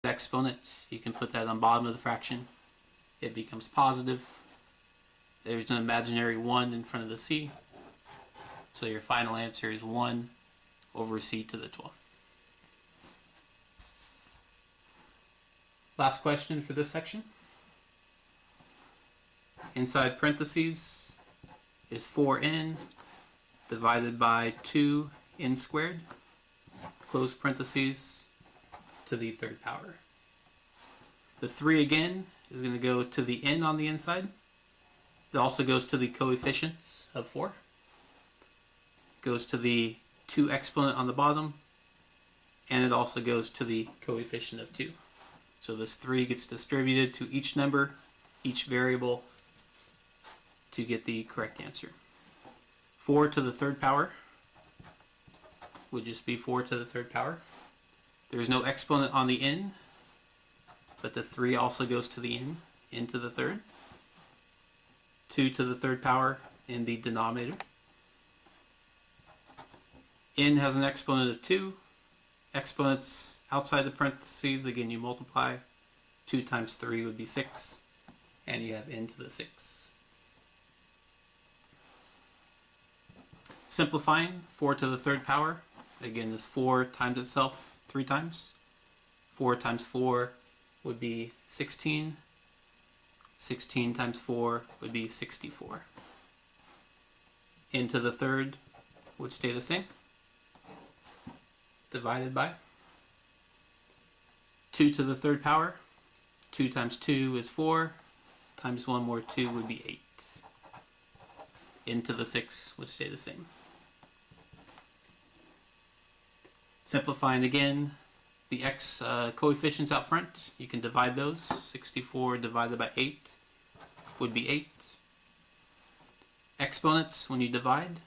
exponent, you can put that on the bottom of the fraction. It becomes positive. There's an imaginary 1 in front of the c. So your final answer is 1 over c to the 12th. Last question for this section. Inside parentheses is 4n divided by 2n squared, close parentheses, to the third power. The 3 again is going to go to the n on the inside. It also goes to the coefficients of 4. Goes to the 2 exponent on the bottom, and it also goes to the coefficient of 2. So this 3 gets distributed to each number, each variable, to get the correct answer. 4 to the third power would just be 4 to the third power. There's no exponent on the n, but the 3 also goes to the n to the third. 2 to the third power in the denominator. N has an exponent of 2. Exponents outside the parentheses, again you multiply. 2 times 3 would be 6, and you have n to the 6. Simplifying, 4 to the third power. Again, this 4 times itself 3 times. 4 times 4 would be 16. 16 times 4 would be 64. N to the third would stay the same. Divided by 2 to the third power. 2 times 2 is 4. Times 1 more 2 would be 8. N to the 6 would stay the same. Simplifying again, the x coefficients out front, you can divide those. 64 divided by 8 would be 8. Exponents, when you divide,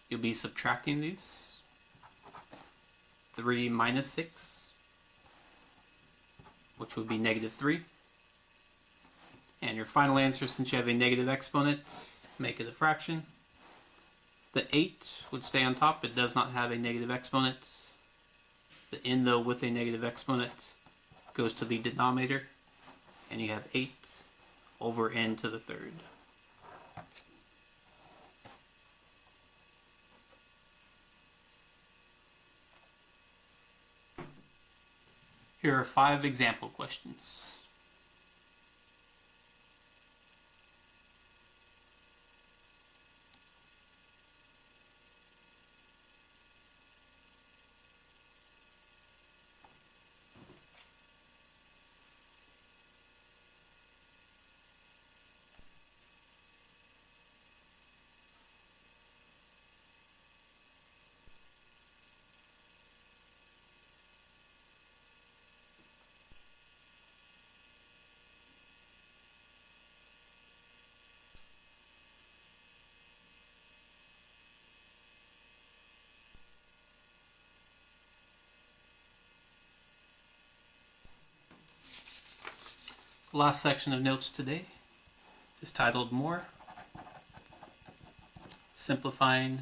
you'll be subtracting these. 3 minus 6, which would be negative 3. And your final answer, since you have a negative exponent, make it a fraction. The 8 would stay on top. It does not have a negative exponent. The n, though, with a negative exponent goes to the denominator, and you have 8 over n to the third. Here are 5 example questions. The last section of notes today is titled More. Simplifying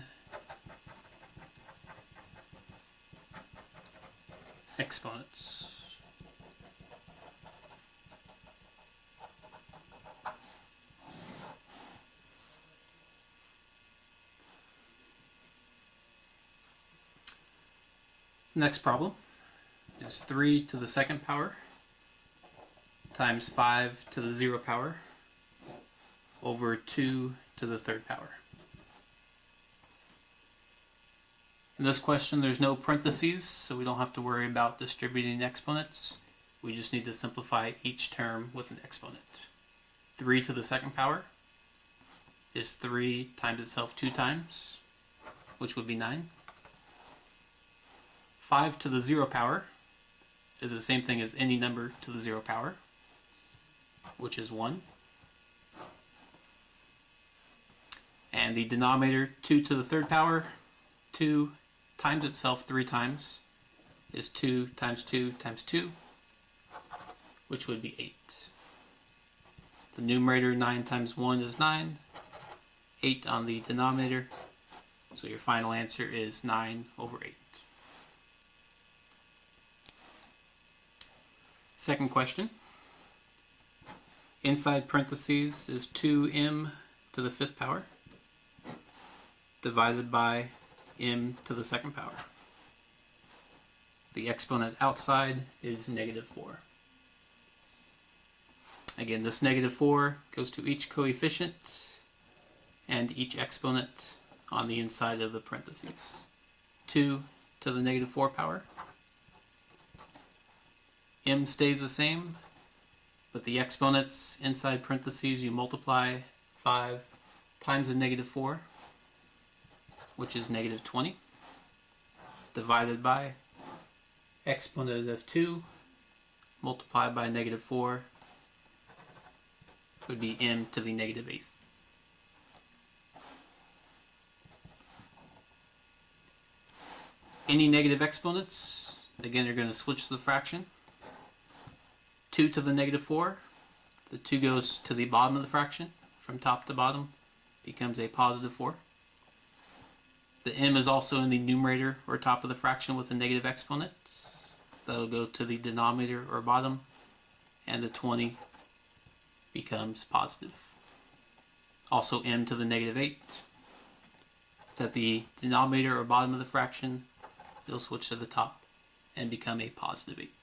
exponents. Next problem is 3 to the second power times 5 to the 0 power over 2 to the third power. In this question, there's no parentheses, so we don't have to worry about distributing exponents. We just need to simplify each term with an exponent. 3 to the second power is 3 times itself 2 times, which would be 9. 5 to the 0 power is the same thing as any number to the 0 power, which is 1. And the denominator, 2 to the third power, 2 times itself 3 times, is 2 times 2 times 2, which would be 8. The numerator, 9 times 1 is 9, 8 on the denominator, so your final answer is 9 over 8. Second question. Inside parentheses is 2m to the 5th power divided by m to the 2nd power. The exponent outside is -4. Again, this -4 goes to each coefficient and each exponent on the inside of the parentheses. 2 to the -4 power. M stays the same, but the exponents inside parentheses you multiply 5 times the -4, which is -20, divided by exponent of 2 multiplied by -4 would be m to the -8th. Any negative exponents, again, you're going to switch the fraction. 2 to the -4, the 2 goes to the bottom of the fraction, from top to bottom, becomes a +4. The m is also in the numerator or top of the fraction with a negative exponent. That'll go to the denominator or bottom, and the 20 becomes positive. Also m to the -8. It's at the denominator or bottom of the fraction. It'll switch to the top and become a +8.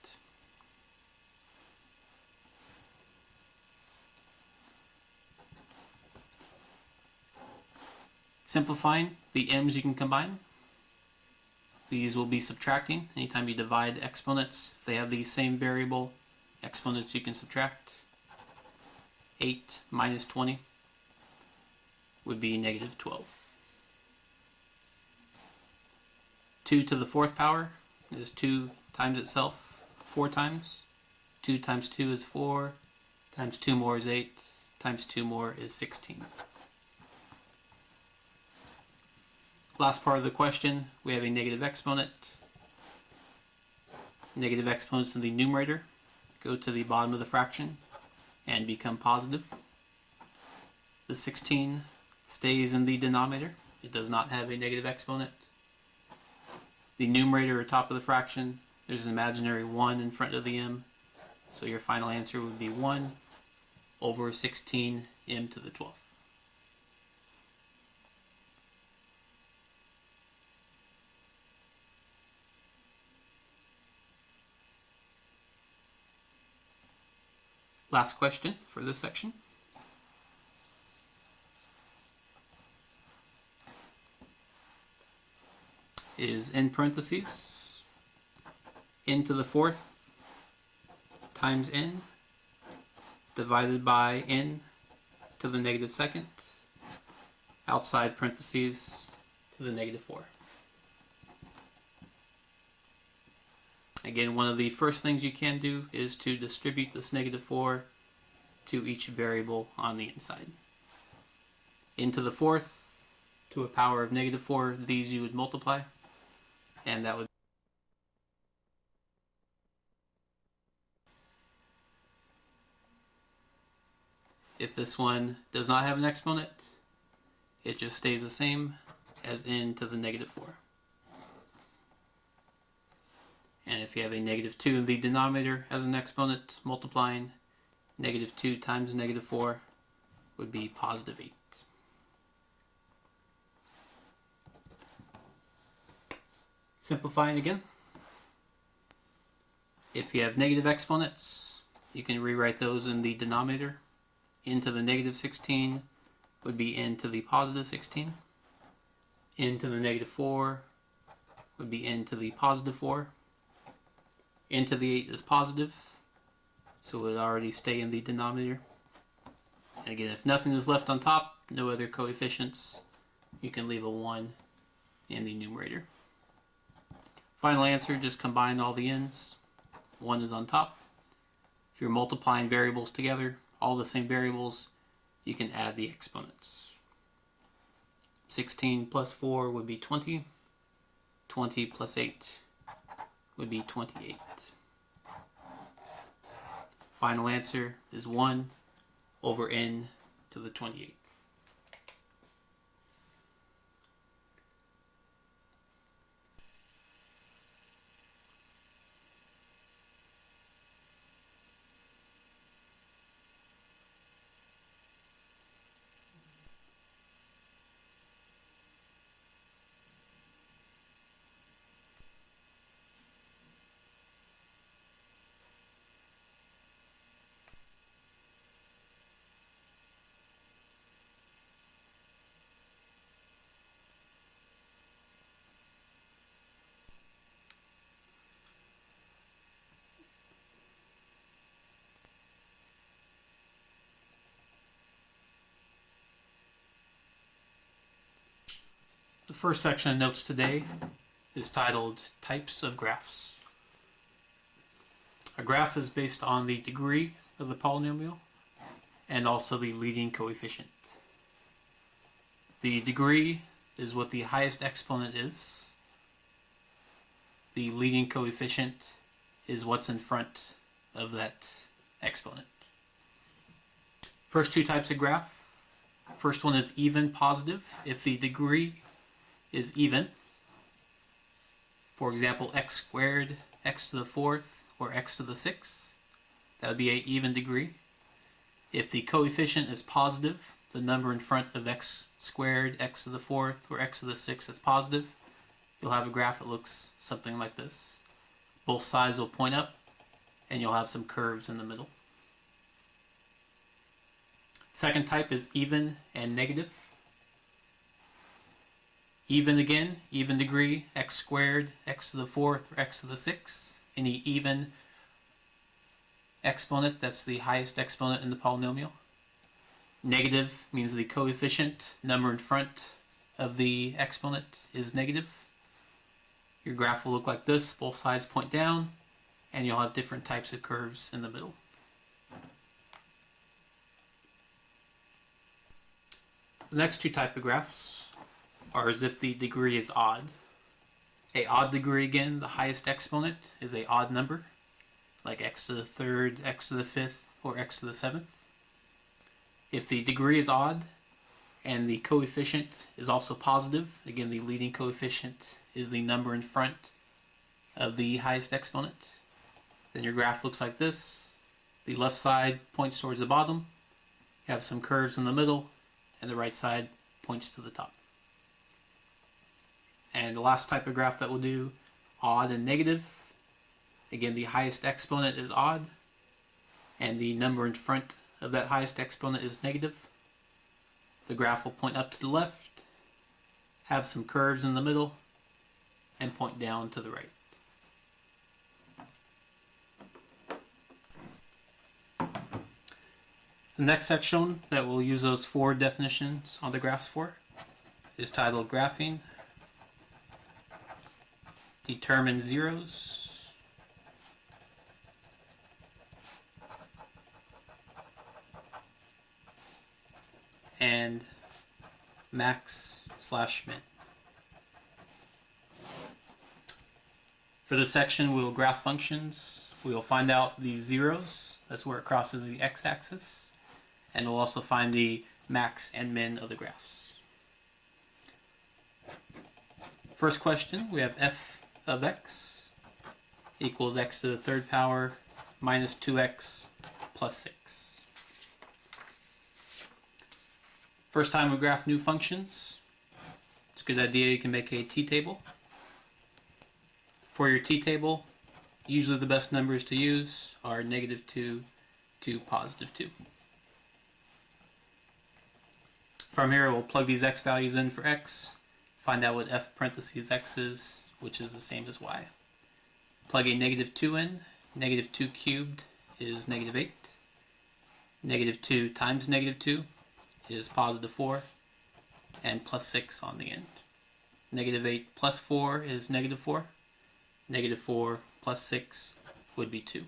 Simplifying, the m's you can combine. These will be subtracting. Anytime you divide exponents, if they have the same variable, exponents you can subtract. 8 minus 20 would be -12. 2 to the 4th power is 2 times itself 4 times. 2 times 2 is 4, times 2 more is 8, times 2 more is 16. Last part of the question, we have a negative exponent. Negative exponents in the numerator go to the bottom of the fraction and become positive. The 16 stays in the denominator. It does not have a negative exponent. The numerator or top of the fraction, there's an imaginary 1 in front of the m, so your final answer would be 1 over 16 m to the 12th. Last question for this section. Is in parentheses n to the 4th times n divided by n to the -2nd outside parentheses to the -4. Again, one of the first things you can do is to distribute this -4 to each variable on the inside. N to the 4th to a power of -4, these you would multiply, and that would if this one does not have an exponent, it just stays the same as n to the -4. And if you have a -2 in the denominator as an exponent, multiplying, -2 times -4 would be +8. Simplifying again. If you have negative exponents, you can rewrite those in the denominator. N to the -16 would be n to the +16. N to the -4 would be n to the +4. N to the 8 is positive, so it would already stay in the denominator. And again, if nothing is left on top, no other coefficients, you can leave a 1 in the numerator. Final answer, just combine all the n's. 1 is on top. If you're multiplying variables together, all the same variables, you can add the exponents. 16 plus 4 would be 20. 20 plus 8 would be 28. Final answer is 1 over n to the 28th. The first section of notes today is titled Types of Graphs. A graph is based on the degree of the polynomial and also the leading coefficient. The degree is what the highest exponent is. The leading coefficient is what's in front of that exponent. First two types of graph. First one is even positive. If the degree is even, for example, x squared, x to the fourth, or x to the sixth, that would be an even degree. If the coefficient is positive, the number in front of x squared, x to the fourth, or x to the sixth is positive, you'll have a graph that looks something like this. Both sides will point up, and you'll have some curves in the middle. Second type is even and negative. Even again, even degree, x squared, x to the fourth, or x to the sixth. Any even exponent, that's the highest exponent in the polynomial. Negative means the coefficient, number in front of the exponent, is negative. Your graph will look like this. Both sides point down, and you'll have different types of curves in the middle. The next two types of graphs are as if the degree is odd. A odd degree, again, the highest exponent is a odd number, like x to the third, x to the fifth, or x to the seventh. If the degree is odd and the coefficient is also positive, again, the leading coefficient is the number in front of the highest exponent, then your graph looks like this. The left side points towards the bottom, you have some curves in the middle, and the right side points to the top. And the last type of graph that we'll do, odd and negative. Again, the highest exponent is odd, and the number in front of that highest exponent is negative. The graph will point up to the left, have some curves in the middle, and point down to the right. The next section that we'll use those four definitions on the graphs for is titled Graphing. Determine zeros. And max/min. For this section, we'll graph functions. We'll find out the zeros. That's where it crosses the x-axis. And we'll also find the max and min of the graphs. First question, we have f of x equals x to the third power minus 2x plus 6. First time we graph new functions, it's a good idea you can make a t-table. For your t-table, usually the best numbers to use are -2 to +2. From here, we'll plug these x values in for x, find out what f parentheses x is, which is the same as y. Plug a -2 in. -2 cubed is -8. -2 times -2 is +4, and +6 on the end. -8 plus 4 is -4. -4 plus 6 would be 2.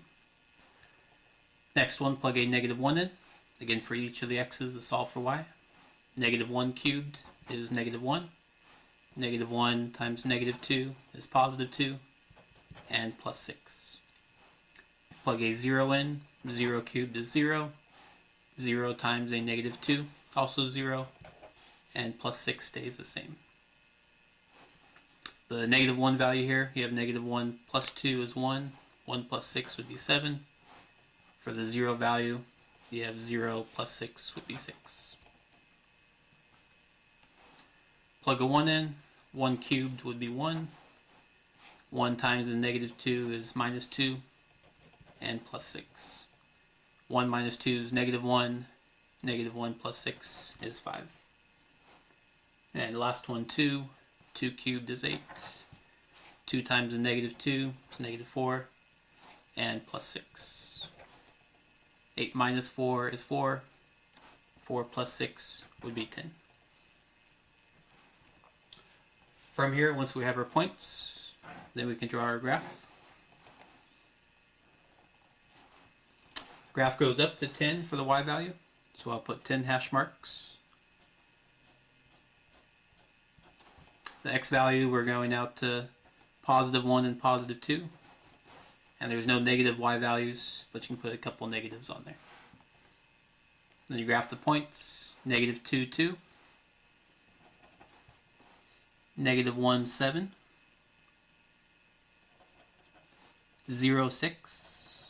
Next one, plug a -1 in. Again, for each of the x's to solve for y. -1 cubed is -1. -1 times -2 is +2, and +6. Plug a 0 in. 0 cubed is 0. 0 times a -2, also 0, and +6 stays the same. The -1 value here, you have -1 plus 2 is 1. 1 plus 6 would be 7. For the 0 value, you have 0 plus 6 would be 6. Plug a 1 in. 1 cubed would be 1. 1 times the -2 is -2, and +6. 1 minus 2 is -1. -1 plus 6 is 5. And the last one, 2. 2 cubed is 8. 2 times the -2 is -4, and +6. 8 minus 4 is 4. 4 plus 6 would be 10. From here, once we have our points, then we can draw our graph. Graph goes up to 10 for the y value, so I'll put 10 hash marks. The x value, we're going out to +1 and +2. And there's no negative y values, but you can put a couple negatives on there. Then you graph the points, -2, 2, -1, 7, 0, 6,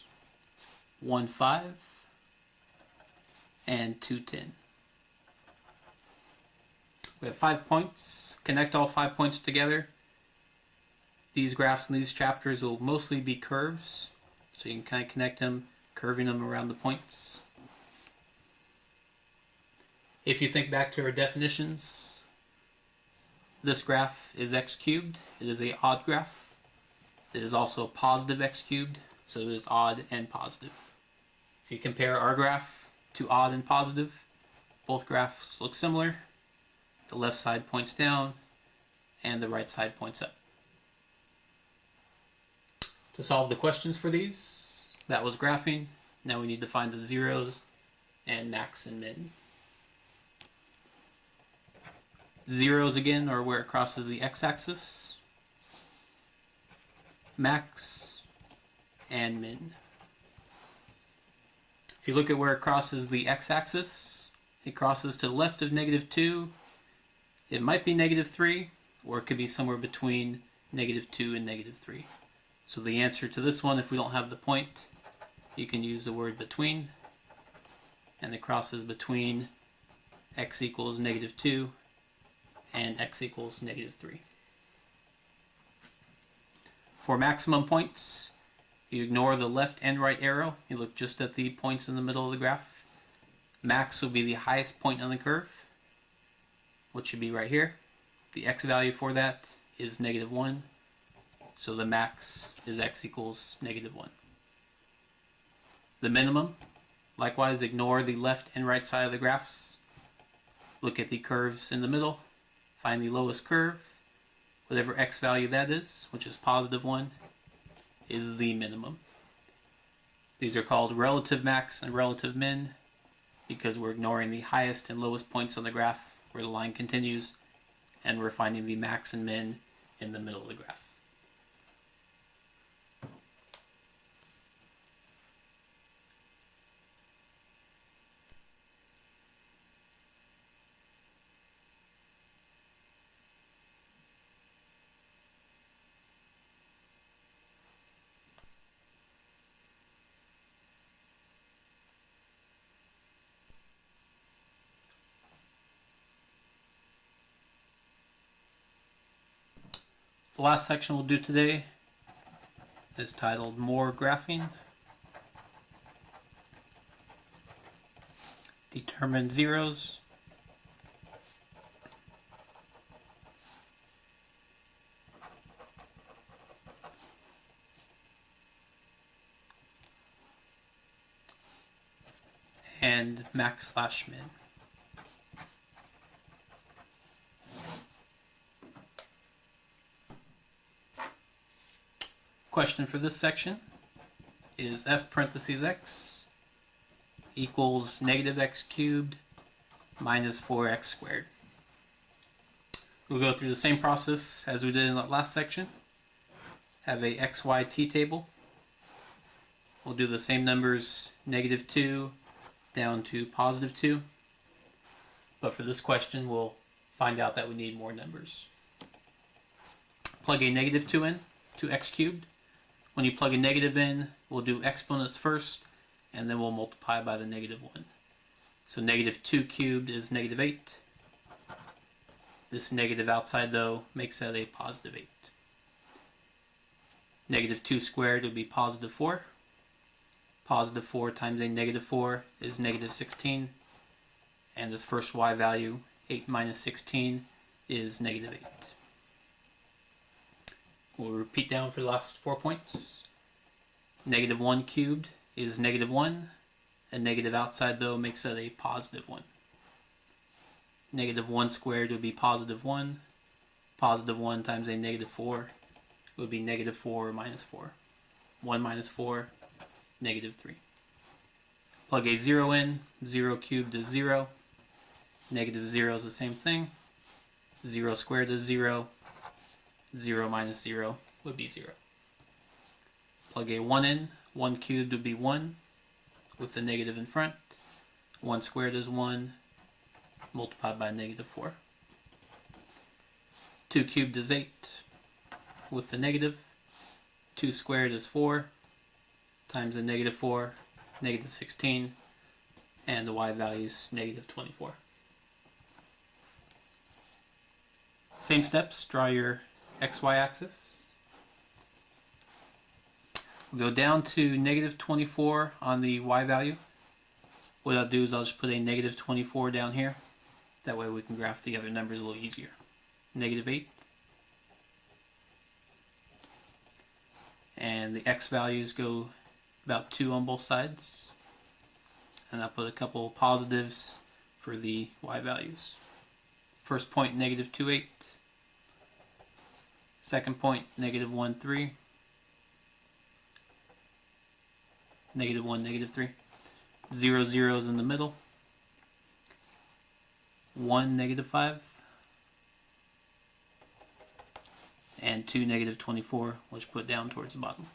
1, 5, and 2, 10. We have 5 points. Connect all 5 points together. These graphs in these chapters will mostly be curves, so you can kind of connect them, curving them around the points. If you think back to our definitions, this graph is x cubed. It is an odd graph. It is also a positive x cubed, so it is odd and positive. If you compare our graph to odd and positive, both graphs look similar. The left side points down, and the right side points up. To solve the questions for these, that was graphing. Now we need to find the zeros and max and min. Zeros again are where it crosses the x-axis. Max and min. If you look at where it crosses the x-axis, it crosses to the left of -2. It might be -3, or it could be somewhere between -2 and -3. So the answer to this one, if we don't have the point, you can use the word between, and it crosses between x equals -2 and x equals -3. For maximum points, you ignore the left and right arrow. You look just at the points in the middle of the graph. Max will be the highest point on the curve, which should be right here. The x value for that is -1. So the max is x equals -1. The minimum, likewise, ignore the left and right side of the graphs. Look at the curves in the middle. Find the lowest curve. Whatever x value that is, which is +1, is the minimum. These are called relative max and relative min because we're ignoring the highest and lowest points on the graph where the line continues, and we're finding the max and min in the middle of the graph. The last section we'll do today is titled More Graphing. Determine zeros. And max/min. Question for this section is f parentheses x equals -x cubed minus 4x squared. We'll go through the same process as we did in the last section. Have a x, y, t table. We'll do the same numbers, -2 down to +2. But for this question, we'll find out that we need more numbers. Plug a -2 in to x cubed. When you plug a negative in, we'll do exponents first, and then we'll multiply by the -1. So -2 cubed is -8. This negative outside, though, makes that a +8. -2 squared would be +4. +4 times a -4 is -16. And this first y value, 8 minus 16, is -8. We'll repeat down for the last 4 points. -1 cubed is -1. A negative outside, though, makes it a +1. -1 squared would be +1. positive 1 times a negative 4 would be negative 4 minus 4. 1 minus 4, negative 3. Plug a 0 in, 0 cubed is 0. Negative 0 is the same thing. 0 squared is 0. 0 minus 0 would be 0. Plug a 1 in, 1 cubed would be 1 with the negative in front. 1 squared is 1 multiplied by negative 4. 2 cubed is 8 with the negative. 2 squared is 4 times the negative 4, negative 16, and the y value is negative 24. Same steps, draw your xy axis. We'll go down to negative 24 on the y value. What I'll do is I'll just put a negative 24 down here. That way we can graph the other numbers a little easier. Negative 8. And the x values go about 2 on both sides. And I'll put a couple positives for the y values. First point, negative 2, 8. Second point, negative 1, 3. Negative 1, negative 3. 0, 0 is in the middle. 1, negative 5. And 2, negative 24, which put down towards the bottom.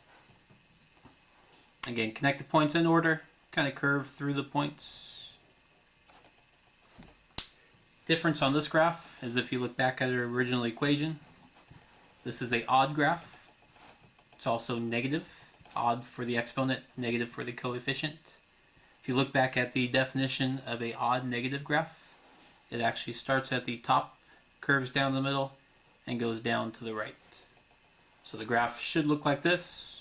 Again, connect the points in order, kind of curve through the points. Difference on this graph is if you look back at our original equation, this is a odd graph. It's also negative, odd for the exponent, negative for the coefficient. If you look back at the definition of a odd negative graph, it actually starts at the top, curves down the middle, and goes down to the right. So the graph should look like this.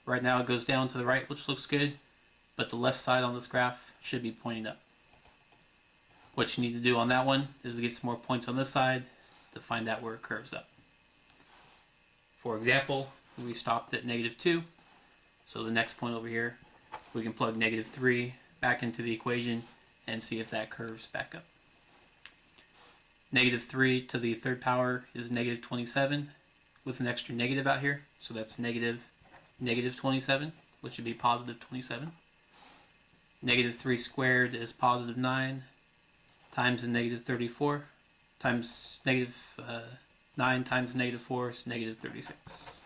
Right now it goes down to the right, which looks good, but the left side on this graph should be pointing up. What you need to do on that one is get some more points on this side to find out where it curves up. For example, we stopped at negative 2, so the next point over here, we can plug negative 3 back into the equation and see if that curves back up. Negative 3 to the third power is negative 27 with an extra negative out here, so that's negative 27, which would be positive 27. Negative 3 squared is positive 9 times the negative 34 times negative 9 times negative 4 is negative 36.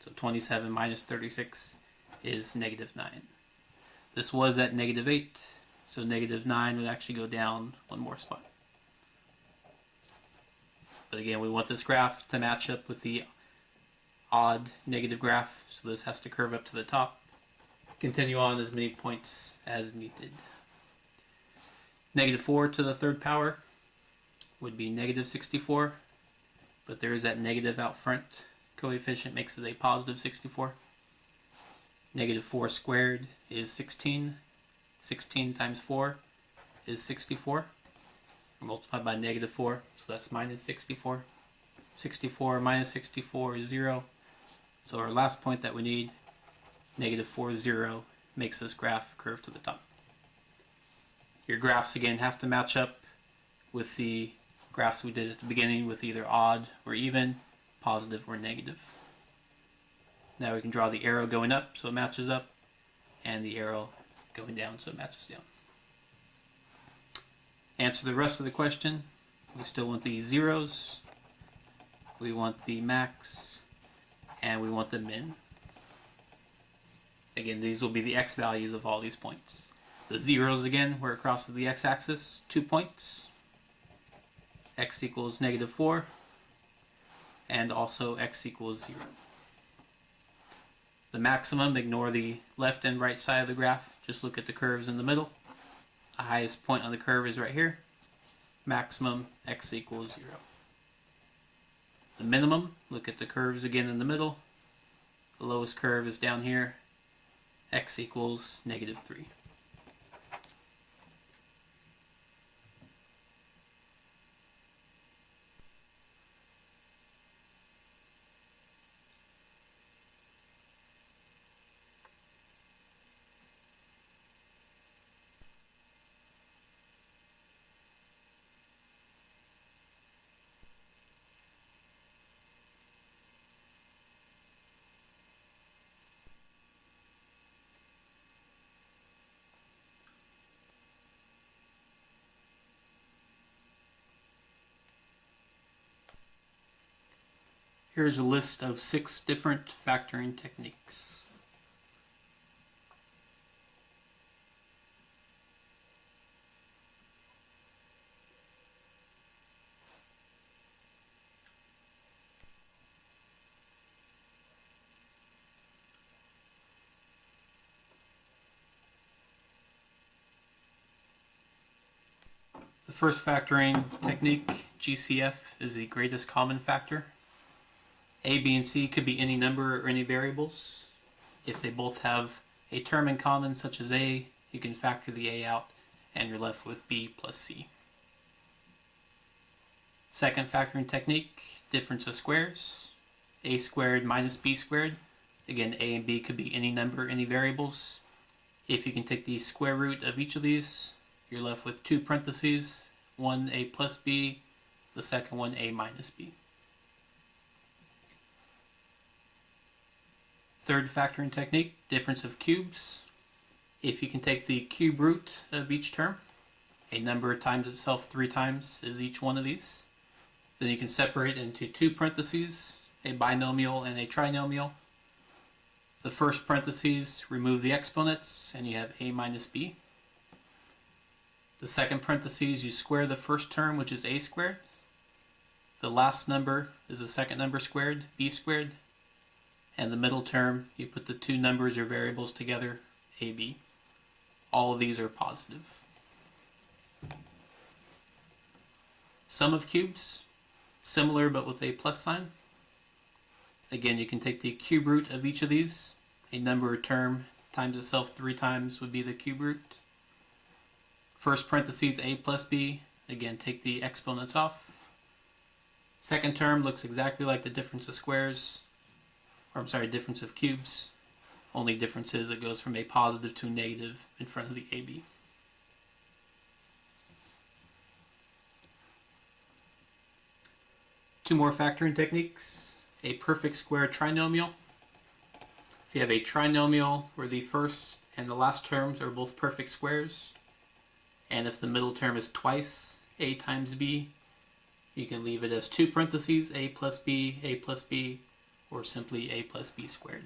So 27 minus 36 is negative 9. This was at negative 8, so negative 9 would actually go down one more spot. But again, we want this graph to match up with the odd negative graph, so this has to curve up to the top. Continue on as many points as needed. Negative 4 to the third power would be negative 64, but there is that negative out front. Coefficient makes it a positive 64. Negative 4 squared is 16. 16 times 4 is 64. Multiplied by negative 4, so that's minus 64. 64 minus 64 is 0. So our last point that we need, negative 4, 0, makes this graph curve to the top. Your graphs again have to match up with the graphs we did at the beginning with either odd or even, positive or negative. Now we can draw the arrow going up so it matches up, and the arrow going down so it matches down. Answer the rest of the question. We still want the zeros, we want the max, and we want the min. Again, these will be the x values of all these points. The zeros again, we're across the x-axis, 2 points. X equals negative 4, and also x equals 0. The maximum, ignore the left and right side of the graph, just look at the curves in the middle. The highest point on the curve is right here. Maximum, x equals 0. The minimum, look at the curves again in the middle. The lowest curve is down here. X equals negative 3. Here's a list of 6 different factoring techniques. The first factoring technique, GCF, is the greatest common factor. A, B, and C could be any number or any variables. If they both have a term in common, such as A, you can factor the A out and you're left with B plus C. Second factoring technique, difference of squares. A squared minus B squared. Again, A and B could be any number, any variables. If you can take the square root of each of these, you're left with 2 parentheses, one A plus B, the second one A minus B. Third factoring technique, difference of cubes. If you can take the cube root of each term, a number times itself 3 times is each one of these. Then you can separate into 2 parentheses, a binomial and a trinomial. The first parentheses, remove the exponents, and you have A minus B. The second parentheses, you square the first term, which is A squared. The last number is the second number squared, B squared. And the middle term, you put the 2 numbers or variables together, AB. All of these are positive. Sum of cubes, similar but with a plus sign. Again, you can take the cube root of each of these. A number or term times itself 3 times would be the cube root. First parentheses, A plus B. Again, take the exponents off. Second term looks exactly like the difference of squares. Difference of cubes. Only difference is it goes from a positive to a negative in front of the AB. Two more factoring techniques. A perfect square trinomial. If you have a trinomial where the first and the last terms are both perfect squares, and if the middle term is twice A times B, you can leave it as 2 parentheses, A plus B, or simply A plus B squared.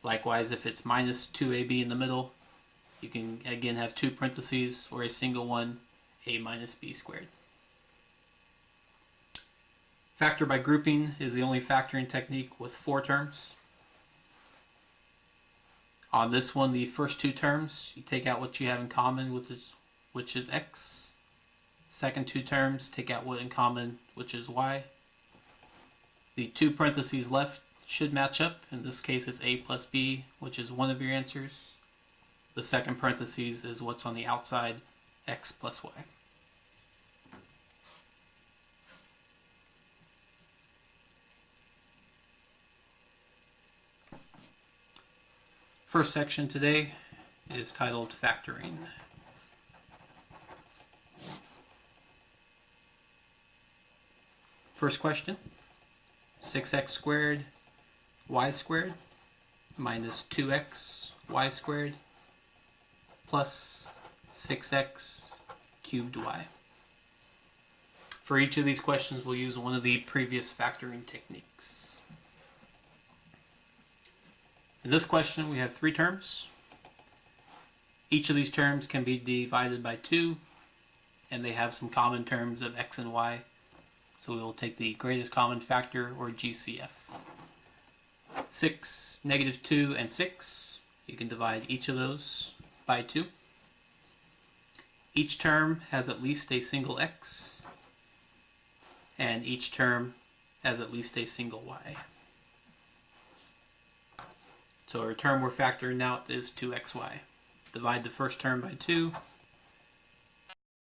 Likewise, if it's minus 2AB in the middle, you can again have 2 parentheses or a single one, A minus B squared. Factor by grouping is the only factoring technique with 4 terms. On this one, the first 2 terms, you take out what you have in common, which is x. Second 2 terms, take out what in common, which is y. The 2 parentheses left should match up. In this case, it's A plus B, which is one of your answers. The second parentheses is what's on the outside, x plus y. First section today is titled Factoring. First question, 6x squared y squared minus 2x y squared plus 6x cubed y. For each of these questions, we'll use one of the previous factoring techniques. In this question, we have 3 terms. Each of these terms can be divided by 2, and they have some common terms of x and y. So we will take the greatest common factor, or GCF. 6, negative 2, and 6. You can divide each of those by 2. Each term has at least a single x, and each term has at least a single y. So our term we're factoring out is 2xy. Divide the first term by 2,